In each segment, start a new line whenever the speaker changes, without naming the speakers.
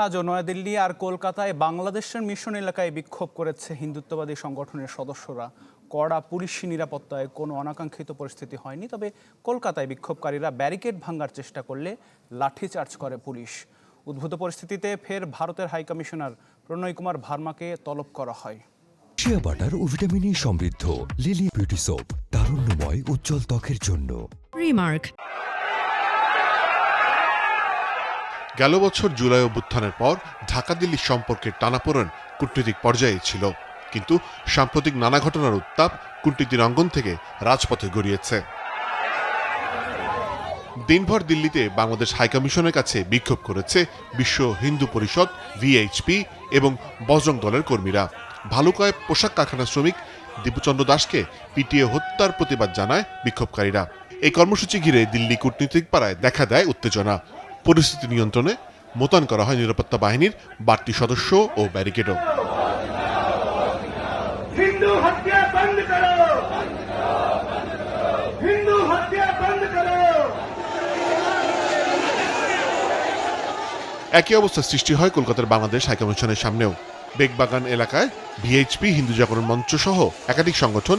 আজও নয়াদিল্লি আর কলকাতায় বাংলাদেশের মিশন এলাকায় বিক্ষোভ করেছে হিন্দুত্ববাদী সংগঠনের সদস্যরা। কড়া পুলিশি নিরাপত্তায় কোনো অনাকাঙ্ক্ষিত পরিস্থিতি হয়নি, তবে কলকাতায় বিক্ষোভকারীরা ব্যারিকেড ভাঙার চেষ্টা করলে লাঠিচার্জ করে পুলিশ। উদ্ভূত পরিস্থিতিতে ফের ভারতের হাইকমিশনার প্রণয় কুমার ভার্মাকে তলব করা হয়।
শিয়া বাটার ও ভিটামিন ই সমৃদ্ধ লিলি বিউটি সোপ, তারুণ্যময় উজ্জ্বল ত্বকের জন্য।
রিমার্ক।
গেল বছর জুলাই অভ্যুত্থানের পর ঢাকা দিল্লি সম্পর্কের টানাপোড়েন কূটনৈতিক পর্যায়ে ছিল, কিন্তু সাম্প্রতিক নানা ঘটনার উত্তাপ কূটনীতির অঙ্গন থেকে রাজপথে গড়িয়েছে। দিনভর দিল্লিতে বাংলাদেশ হাইকমিশনের কাছে বিক্ষোভ করেছে বিশ্ব হিন্দু পরিষদ, ভিএইচপি এবং বজরং দলের কর্মীরা। ভালুকায় পোশাক কারখানা শ্রমিক দীপুচন্দ্র দাসকে পিটিয়ে হত্যার প্রতিবাদ জানায় বিক্ষোভকারীরা। এই কর্মসূচি ঘিরে দিল্লি কূটনীতিক পাড়ায় দেখা দেয় উত্তেজনা। পরিস্থিতি নিয়ন্ত্রণে মোতায়েন করা হয় নিরাপত্তা বাহিনীর বাড়তি সদস্য ও ব্যারিকেডও। একই অবস্থা সৃষ্টি হয় কলকাতার বাংলাদেশ হাইকমিশনের সামনেও। বেগবাগান এলাকায় ভিএইচপি, হিন্দু জাগরণ মঞ্চ সহ একাধিক সংগঠন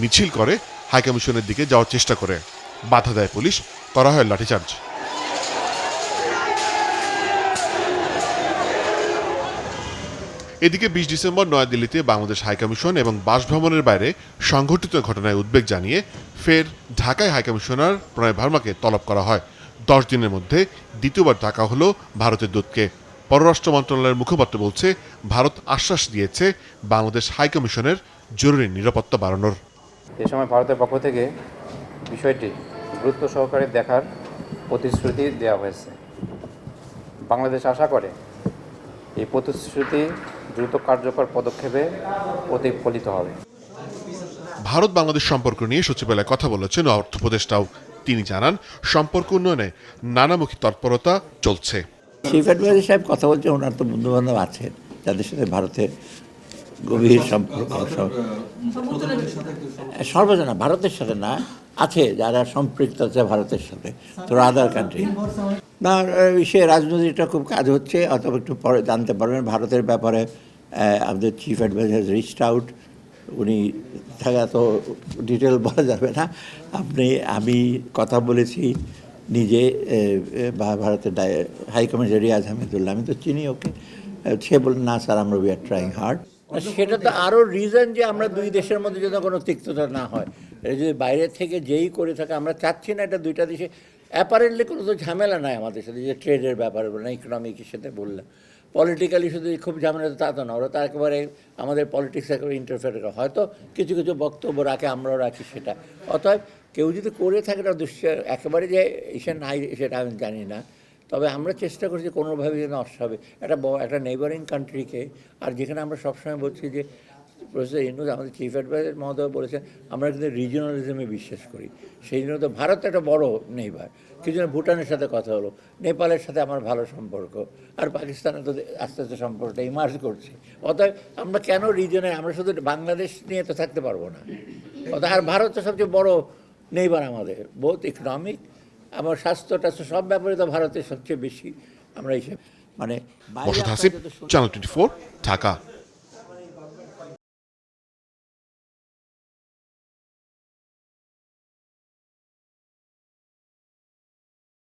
মিছিল করে হাইকমিশনের দিকে যাওয়ার চেষ্টা করে। বাধা দেয় পুলিশ, করা হয় লাঠিচার্জ। এদিকে ২০ ডিসেম্বর নয়াদিল্লিতে বাংলাদেশ হাইকমিশন এবং বাসভবনের বাইরে সংঘটিত ঘটনায় উদ্বেগ জানিয়ে ফের ঢাকায় হাইকমিশনার প্রণয় ভার্মাকে তলব করা হয়। ১০ দিনের মধ্যে দ্বিতীয়বার ডাকা হলো ভারতের দূতকে। পররাষ্ট্র মন্ত্রণালয়ের মুখপাত্র বলছে, ভারত আশ্বাস দিয়েছে বাংলাদেশ হাইকমিশনের জরুরি নিরাপত্তা বাড়ানোর।
এ সময় ভারতের পক্ষ থেকে বিষয়টি গুরুত্ব সহকারে দেখার প্রতিশ্রুতি দেওয়া হয়েছে। বাংলাদেশ আশা করে এই প্রতিশ্রুতি দ্রুত কার্যকর পদক্ষেপে প্রতিফলিত হবে।
ভারত বাংলাদেশ সম্পর্ক নিয়ে সচিবালয়ে কথা বলেছেন অর্থ উপদেষ্টাও। তিনি জানান, সম্পর্ক উন্নয়নে নানামুখী তৎপরতা চলছে।
চিফ অ্যাডভাইজার সাহেব কথা বলছে, ওনার তো বন্ধুবান্ধব আছেন যাদের সাথে ভারতের গভীর সম্পর্ক, সর্বজনা ভারতের সাথে না আছে, যারা সম্পৃক্ত আছে ভারতের সাথে, তো আদার কান্ট্রি না। সে রাজনীতিটা খুব কাজ হচ্ছে, অথবা একটু পরে জানতে পারবেন ভারতের ব্যাপারে। আমাদের চিফ অ্যাডভাইজার রিচড আউট, উনি থাকা তো ডিটেল বলা যাবে না। আমি কথা বলেছি নিজে ভারতের হাইকমিশনার রিয়াজ হামিদুল্লাহ, আমি তো চিনি ওকে। সে বললেন, না স্যার, আমরা উই আর ট্রাইং হার্ড। সেটা তো আরও রিজন যে আমরা দুই দেশের মধ্যে যেন কোনো তিক্ততা না হয়। এটা যদি বাইরে থেকে যেই করে থাকে, আমরা চাচ্ছি না এটা দুইটা দেশে অ্যাপারেন্টলি কোনো তো ঝামেলা নাই আমাদের সাথে, যে ট্রেডের ব্যাপারে বললাম, ইকোনমিকের সাথে বললাম, পলিটিক্যালি শুধু খুব ঝামেলা তা তো না। ওরা তো একেবারে আমাদের পলিটিক্স একেবারে ইন্টারফেয়ার করে, হয়তো কিছু কিছু বক্তব্য রাখে, আমরাও রাখি সেটা। অতএব কেউ যদি করে থাকে এটা একেবারে যে এসে নাই সেটা আমি জানি না, তবে আমরা চেষ্টা করছি কোনোভাবে যেন হবে একটা নেইবারিং কান্ট্রিকে। আর যেখানে আমরা সবসময় বলছি যে প্রফেসর ইউনূস, আমাদের চিফ অ্যাডভাইজার মহোদয় বলেছেন, আমরা কিন্তু রিজিওনালিজমে বিশ্বাস করি। সেই জন্য তো ভারত একটা বড় নেইবার। কিছু না, ভুটানের সাথে কথা হলো, নেপালের সাথে আমার ভালো সম্পর্ক, আর পাকিস্তানের তো আস্তে আস্তে সম্পর্কটা ইমার্জ করছে। অতএব আমরা কেন রিজনে, আমরা শুধু বাংলাদেশ নিয়ে তো থাকতে পারবো না। অতএব আর ভারত তো সবচেয়ে বড় নেইবার আমাদের, বহুত ইকোনমিক, আমার স্বাস্থ্য টাস্থ্য সব ব্যাপারে তো ভারতের সবচেয়ে বেশি আমরা এইসব
মোর্শেদ হাসিব, চ্যানেল 24, ঢাকা।